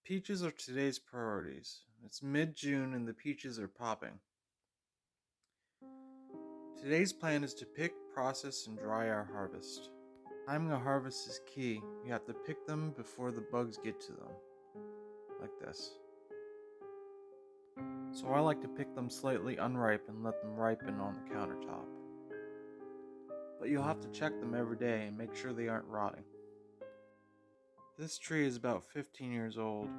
Peaches are today's priorities. It's mid-June and the peaches are popping. Today's plan is to pick, process, and dry our harvest. Timing a harvest is key. You have to pick them before the bugs get to them. Like this. So I like to pick them slightly unripe and let them ripen on the countertop. But you'll have to check them every day and make sure they aren't rotting. This tree is about 15 years old.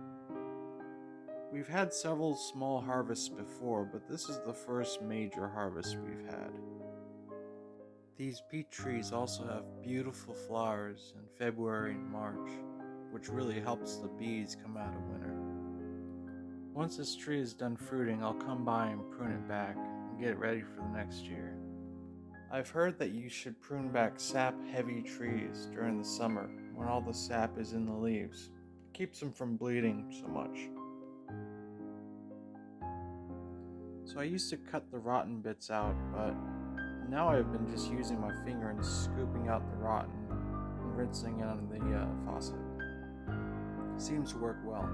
We've had several small harvests before, but this is the first major harvest we've had. These peach trees also have beautiful flowers in February and March, which really helps the bees come out of winter. Once this tree is done fruiting, I'll come by and prune it back and get it ready for the next year. I've heard that you should prune back sap-heavy trees during the summer when all the sap is in the leaves. It keeps them from bleeding so much. So I used to cut the rotten bits out, but now I've been just using my finger and scooping out the rotten and rinsing it on the faucet. Seems to work well.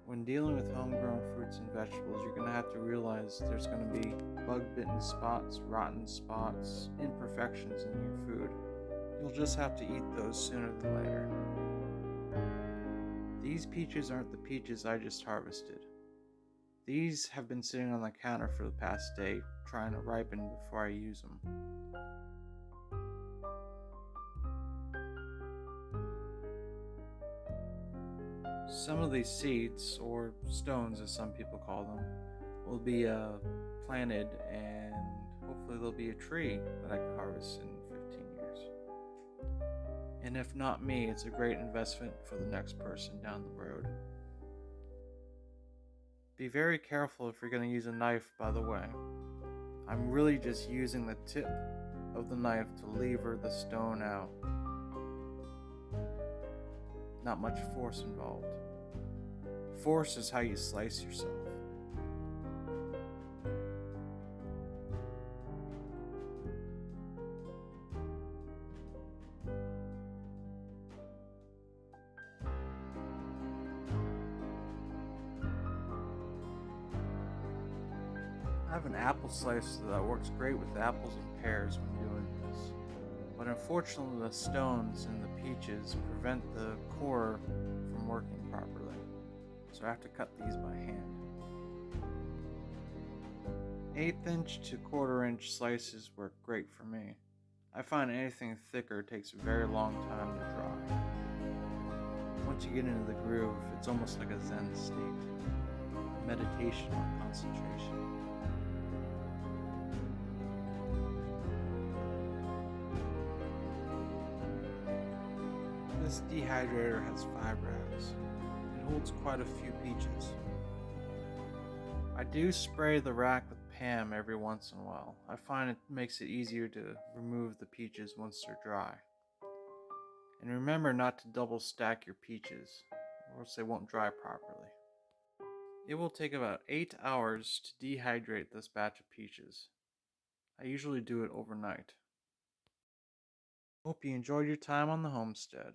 When dealing with homegrown fruits and vegetables, you're going to have to realize there's going to be bug-bitten spots, rotten spots, imperfections in your food. You'll just have to eat those sooner than later. These peaches aren't the peaches I just harvested. These have been sitting on the counter for the past day, trying to ripen before I use them. Some of these seeds, or stones as some people call them, will be planted, and hopefully there'll be a tree that I can harvest in 15 years. And if not me, it's a great investment for the next person down the road. Be very careful if you're going to use a knife, by the way. I'm really just using the tip of the knife to lever the stone out. Not much force involved. Force is how you slice yourself. I have an apple slicer that works great with apples and pears when doing this, but unfortunately the stones in the peaches prevent the core from working properly, so I have to cut these by hand. 1/8 inch to 1/4 inch slices work great for me. I find anything thicker takes a very long time to dry. Once you get into the groove, it's almost like a Zen state, meditation or concentration. This dehydrator has 5 racks. It holds quite a few peaches. I do spray the rack with Pam every once in a while. I find it makes it easier to remove the peaches once they're dry. And remember not to double stack your peaches, or else they won't dry properly. It will take about 8 hours to dehydrate this batch of peaches. I usually do it overnight. Hope you enjoyed your time on the homestead.